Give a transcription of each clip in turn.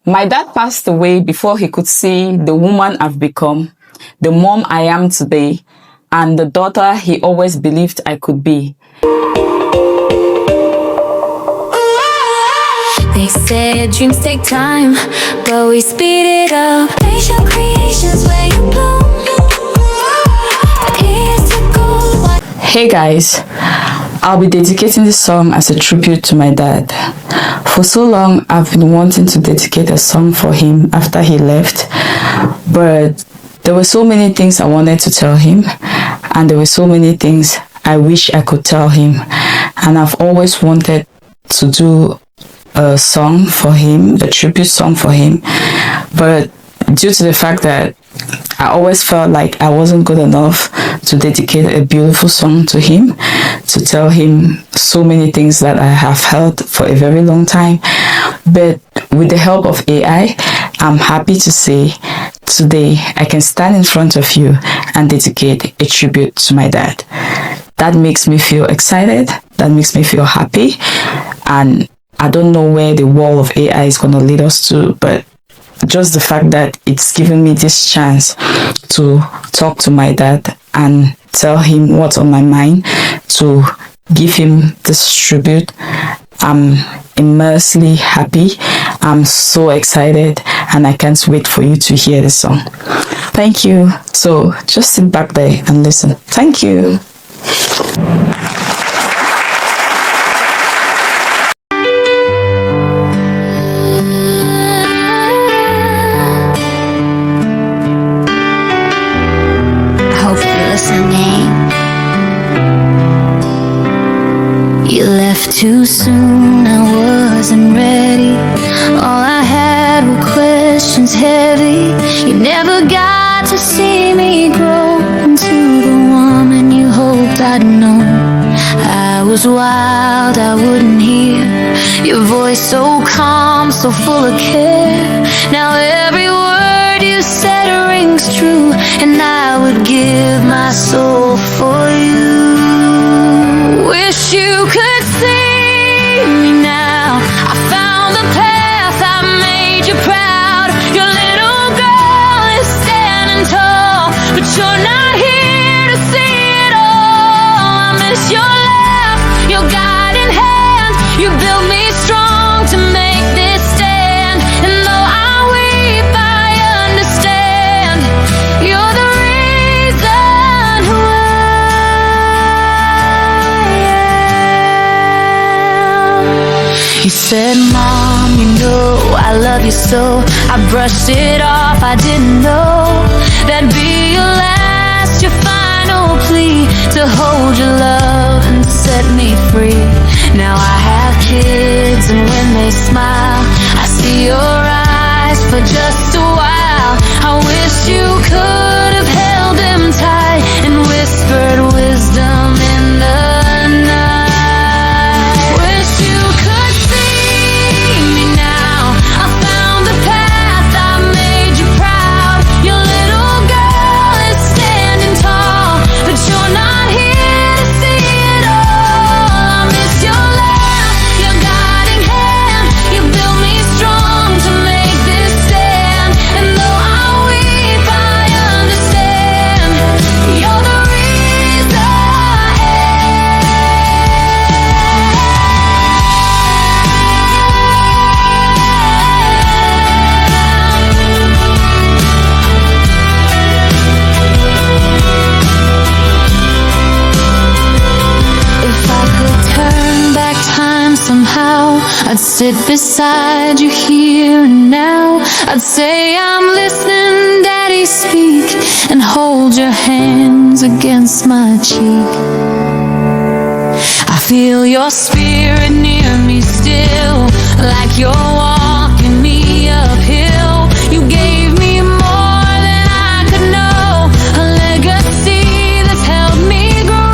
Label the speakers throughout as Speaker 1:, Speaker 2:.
Speaker 1: My dad passed away before he could see the woman I've become, the mom I am today, and the daughter he always believed I could be.
Speaker 2: They said dreams take time, but we speed it up. Facial creations where you bloom.
Speaker 1: Hey guys, I'll be dedicating this song as a tribute to my dad. For so long, I've been wanting to dedicate a song for him after he left, but there were so many things I wanted to tell him, and there were so many things I wish I could tell him, and I've always wanted to do a song for him, a tribute song for him, but due to the fact that I always felt like I wasn't good enough to dedicate a beautiful song to him, to tell him so many things that I have held for a very long time. But with the help of AI, I'm happy to say today I can stand in front of you and dedicate a tribute to my dad. That makes me feel excited, that makes me feel happy, and I don't know where the wall of AI is going to lead us to, but just the fact that it's given me this chance to talk to my dad and tell him what's on my mind, to give him this tribute, I'm immensely happy. I'm so excited, and I can't wait for you to hear the song. Thank you. So just sit back there and listen. Thank you.
Speaker 2: You left too soon, I wasn't ready. All I had were questions heavy. You never got to see me grow into the woman you hoped I'd known. I was wild, I wouldn't hear your voice, so calm, so full of care. Now every word you said rings true, and I would give my soul for you. Wish you could see me now. I found the path, I made you proud. Your little girl is standing tall, but you're not here to see it all. I miss your laugh, your guiding hand. You built me strong to make this stand, and though I weep, I understand. You're the reason why. You said, Mom, you know I love you so. I brushed it off, I didn't know that'd be your last, your final plea, to hold your love and set me free. Now I have kids, and when they smile, I see your eyes for just a while. I wish you could have held them tight and whispered wisdom in the night. Wish you could see me now. I found the path, I made you proud. Your little girl is standing tall, but you're not here to see it all. I miss your laugh, your guiding hand. You built me strong to make this stand, and though I weep, I understand. You're the reason I If I could turn back time somehow, I'd sit beside you here and now. I'd say I'm listening, Daddy, speak, and hold your hands against my cheek. I feel your spirit near me still, like you're walking me uphill. You gave me more than I could know, a legacy that's helped me grow.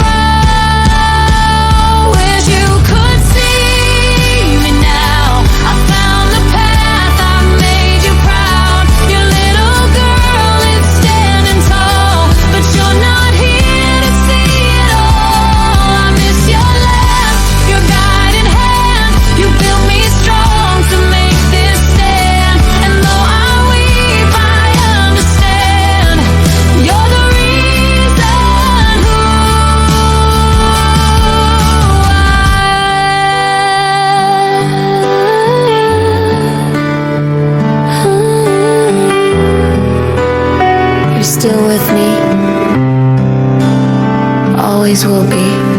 Speaker 2: Wish you could see me now. I found the path, I made you proud. Your little girl is standing tall, but you're not here to see it all. I miss your laugh, your guiding hand. You built me strong to make me, always will be.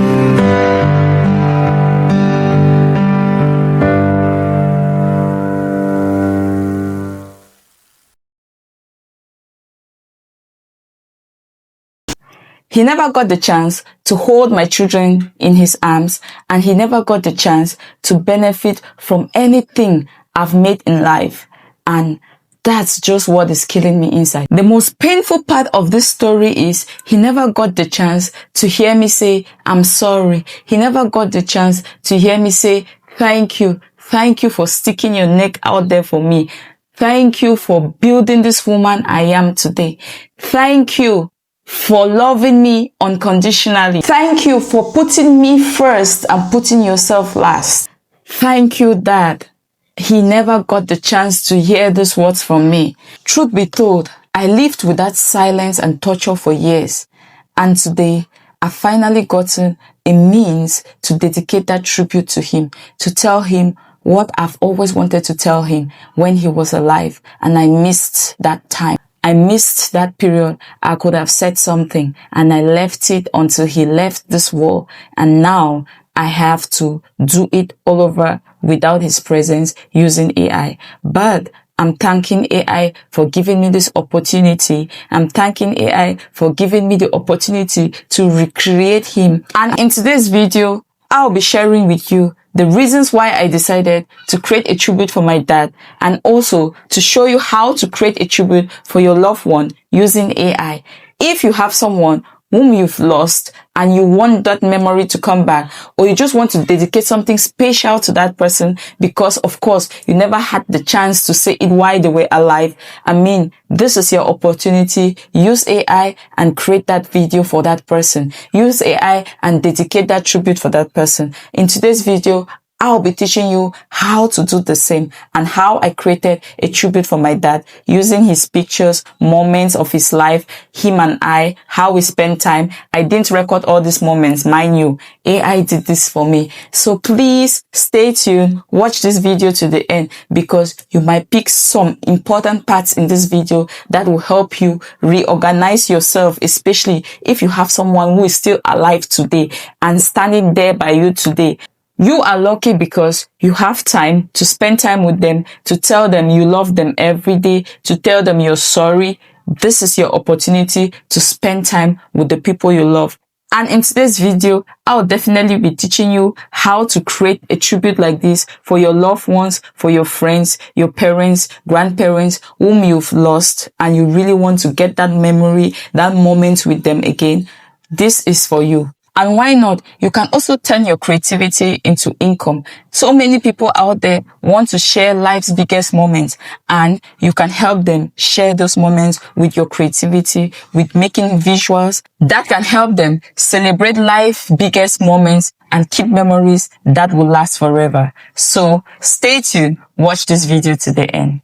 Speaker 1: He never got the chance to hold my children in his arms, and he never got the chance to benefit from anything I've made in life. And that's just what is killing me inside. The most painful part of this story is he never got the chance to hear me say, I'm sorry. He never got the chance to hear me say, thank you. Thank you for sticking your neck out there for me. Thank you for building this woman I am today. Thank you for loving me unconditionally. Thank you for putting me first and putting yourself last. Thank you, Dad. He never got the chance to hear these words from me. Truth be told, I lived with that silence and torture for years. And today, I've finally gotten a means to dedicate that tribute to him, to tell him what I've always wanted to tell him when he was alive. And I missed that time. I missed that period. I could have said something, and I left it until he left this world. And now I have to do it all over without his presence using AI. But I'm thanking AI for giving me this opportunity. I'm thanking AI for giving me the opportunity to recreate him. And in today's video, I'll be sharing with you the reasons why I decided to create a tribute for my dad, and also to show you how to create a tribute for your loved one using AI. If you have someone whom you've lost and you want that memory to come back, or you just want to dedicate something special to that person because, of course, you never had the chance to say it while they were alive, I mean, this is your opportunity. Use AI and create that video for that person. Use AI and dedicate that tribute for that person. In today's video, I'll be teaching you how to do the same and how I created a tribute for my dad using his pictures, moments of his life, him and I, how we spent time. I didn't record all these moments, mind you. AI did this for me. So please stay tuned, watch this video to the end, because you might pick some important parts in this video that will help you reorganize yourself, especially if you have someone who is still alive today and standing there by you today. You are lucky because you have time to spend time with them, to tell them you love them every day, to tell them you're sorry. This is your opportunity to spend time with the people you love. And in today's video, I'll definitely be teaching you how to create a tribute like this for your loved ones, for your friends, your parents, grandparents, whom you've lost, and you really want to get that memory, that moment with them again. This is for you. And why not? You can also turn your creativity into income. So many people out there want to share life's biggest moments, and you can help them share those moments with your creativity, with making visuals that can help them celebrate life's biggest moments and keep memories that will last forever. So stay tuned. Watch this video to the end.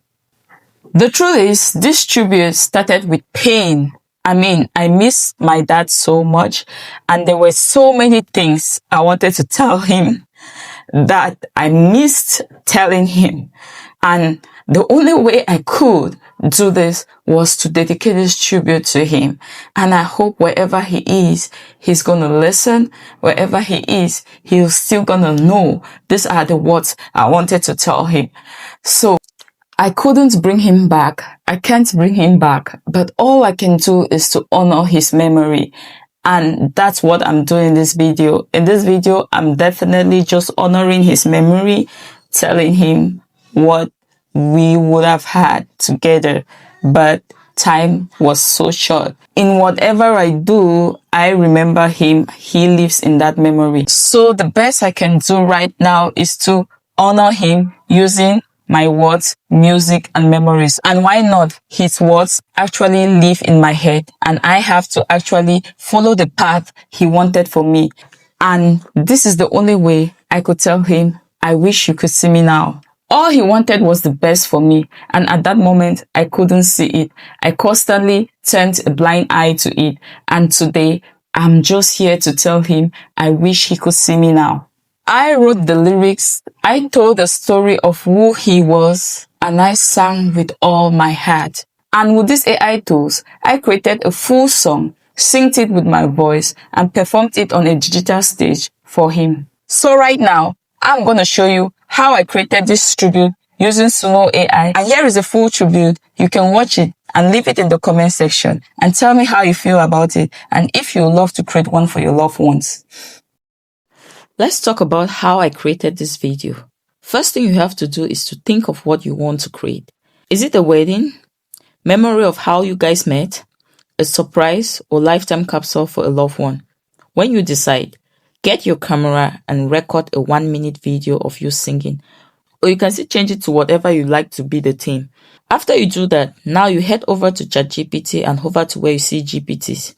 Speaker 1: The truth is, this tribute started with pain. I mean, I miss my dad so much, and there were so many things I wanted to tell him that I missed telling him. And the only way I could do this was to dedicate this tribute to him. And I hope wherever he is, he's going to listen. Wherever he is, he's still going to know these are the words I wanted to tell him. So I couldn't bring him back. I can't bring him back, but all I can do is to honor his memory. And that's what I'm doing in this video. In this video, I'm definitely just honoring his memory, telling him what we would have had together. But time was so short. In whatever I do, I remember him. He lives in that memory. So the best I can do right now is to honor him using my words, music, and memories. And why not? His words actually live in my head, and I have to actually follow the path he wanted for me. And this is the only way I could tell him, I wish you could see me now. All he wanted was the best for me, and at that moment, I couldn't see it. I constantly turned a blind eye to it, and today, I'm just here to tell him, I wish he could see me now. I wrote the lyrics, I told the story of who he was, and I sang with all my heart. And with these AI tools, I created a full song, synced it with my voice, and performed it on a digital stage for him. So right now, I'm going to show you how I created this tribute using Suno AI. And here is a full tribute. You can watch it and leave it in the comment section and tell me how you feel about it and if you would love to create one for your loved ones. Let's talk about how I created this video. First thing you have to do is to think of what you want to create. Is it a wedding? Memory of how you guys met? A surprise or lifetime capsule for a loved one? When you decide, get your camera and record a 1-minute video of you singing, or you can still change it to whatever you like to be the theme. After you do that, now you head over to ChatGPT and hover to where you see GPTs.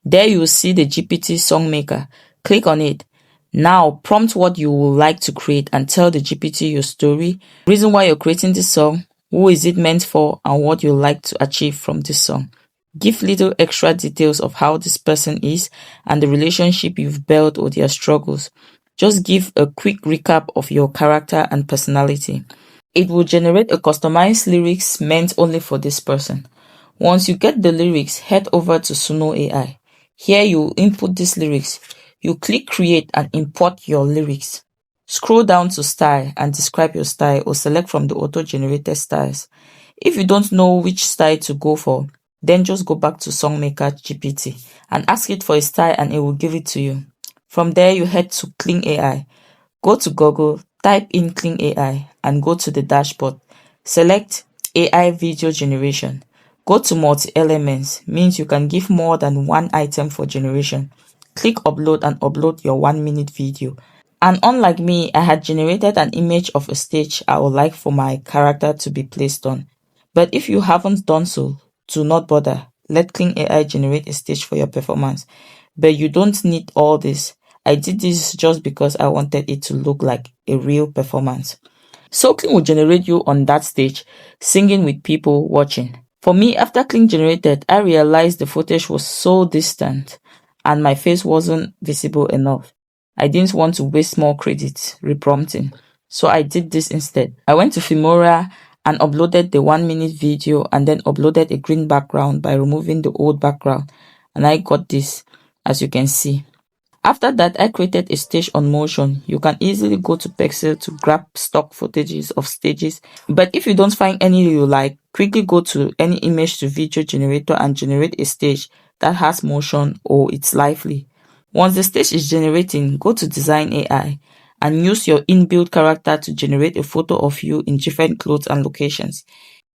Speaker 1: There you will see the GPT song maker. Click on it. Now prompt what you would like to create and tell the GPT your story, reason why you're creating this song, who is it meant for, and what you like to achieve from this song. Give little extra details of how this person is and the relationship you've built or their struggles. Just give a quick recap of your character and personality. It will generate a customized lyrics meant only for this person. Once you get the lyrics, head over to Suno AI. Here you input these lyrics. You click create and import your lyrics. Scroll down to style and describe your style or select from the auto-generated styles. If you don't know which style to go for, then just go back to Songmaker GPT and ask it for a style and it will give it to you. From there, you head to Clean AI. Go to Google, type in Clean AI and go to the dashboard. Select AI video generation. Go to multi-elements, means you can give more than one item for generation. Click upload and upload your 1-minute video. And unlike me, I had generated an image of a stage I would like for my character to be placed on. But if you haven't done so, do not bother. Let Clean AI generate a stage for your performance. But you don't need all this. I did this just because I wanted it to look like a real performance. So Clean will generate you on that stage, singing with people watching. For me, after Clean generated, I realized the footage was so distant and my face wasn't visible enough. I didn't want to waste more credits reprompting, so I did this instead. I went to Filmora and uploaded the 1-minute video and then uploaded a green background by removing the old background, and I got this, as you can see. After that, I created a stage on motion. You can easily go to Pexel to grab stock footages of stages, but if you don't find any you like, quickly go to any image to video generator and generate a stage that has motion or it's lively. Once the stage is generating, go to Design AI and use your inbuilt character to generate a photo of you in different clothes and locations.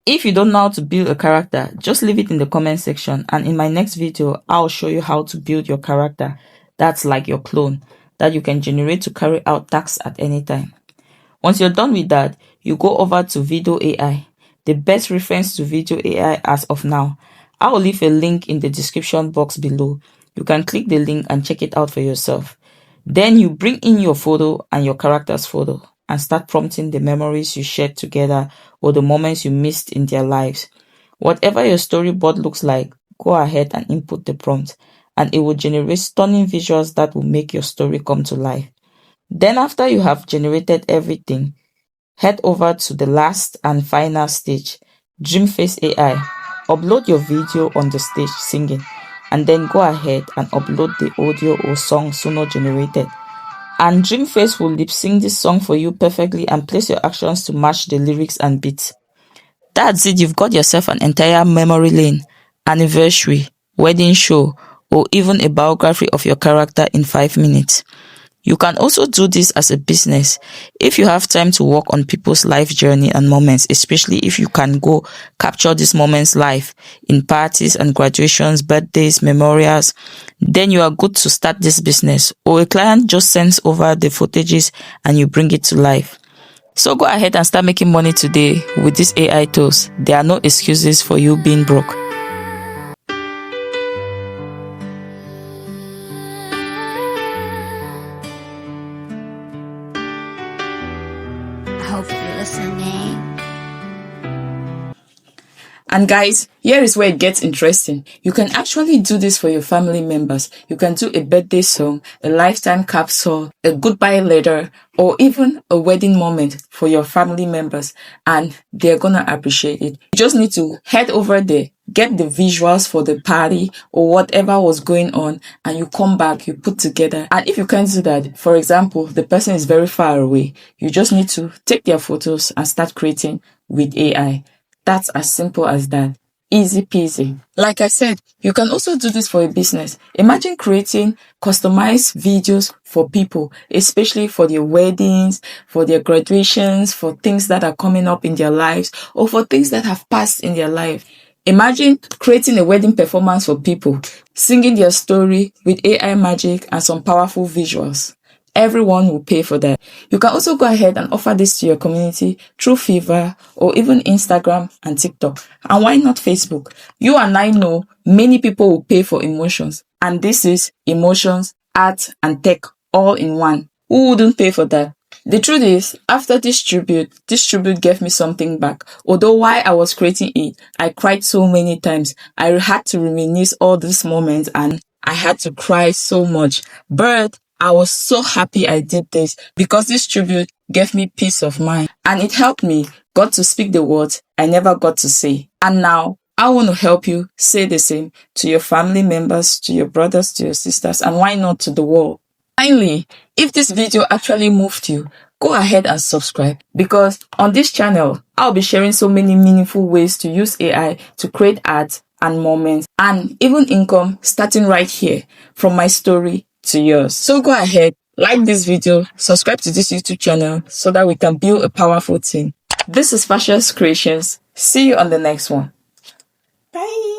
Speaker 1: If you don't know how to build a character, just leave it in the comment section, and in my next video, I'll show you how to build your character. That's like your clone that you can generate to carry out tasks at any time. Once you're done with that, you go over to Video AI, the best reference to Video AI as of now. I will leave a link in the description box below. You can click the link and check it out for yourself. Then you bring in your photo and your character's photo and start prompting the memories you shared together or the moments you missed in their lives. Whatever your storyboard looks like, go ahead and input the prompt, and it will generate stunning visuals that will make your story come to life. Then after you have generated everything, head over to the last and final stage, DreamFace AI. Upload your video on the stage singing, and then go ahead and upload the audio or song Suno generated. And DreamFace will lip sync this song for you perfectly and place your actions to match the lyrics and beats. That's it, you've got yourself an entire memory lane, anniversary, wedding show, or even a biography of your character in 5 minutes. You can also do this as a business if you have time to work on people's life journey and moments, especially if you can go capture these moments live in parties and graduations, birthdays, memorials. Then you are good to start this business, or a client just sends over the footages and you bring it to life. So go ahead and start making money today with these AI tools. There are no excuses for you being broke.
Speaker 2: I hope you're listening.
Speaker 1: And guys, here is where it gets interesting. You can actually do this for your family members. You can do a birthday song, a lifetime capsule, a goodbye letter, or even a wedding moment for your family members, and they're gonna appreciate it. You just need to head over there, get the visuals for the party or whatever was going on, and you come back, you put together. And if you can't do that, for example, the person is very far away, you just need to take their photos and start creating with AI. That's as simple as that. Easy peasy. Like I said, you can also do this for a business. Imagine creating customized videos for people, especially for their weddings, for their graduations, for things that are coming up in their lives, or for things that have passed in their life. Imagine creating a wedding performance for people, singing their story with AI magic and some powerful visuals. Everyone will pay for that. You can also go ahead and offer this to your community through Fiverr or even Instagram and TikTok. And why not Facebook? You and I know many people will pay for emotions. And this is emotions, art, and tech all in one. Who wouldn't pay for that? The truth is, after this tribute gave me something back. Although while I was creating it, I cried so many times. I had to reminisce all these moments and I had to cry so much. But I was so happy I did this because this tribute gave me peace of mind and it helped me got to speak the words I never got to say. And now I want to help you say the same to your family members, to your brothers, to your sisters, and why not to the world. Finally, if this video actually moved you, go ahead and subscribe because on this channel, I'll be sharing so many meaningful ways to use AI to create art and moments and even income starting right here from my story to yours. So go ahead, like this video, subscribe to this YouTube channel so that we can build a powerful team. This is Fashions Creations. See you on the next one. Bye.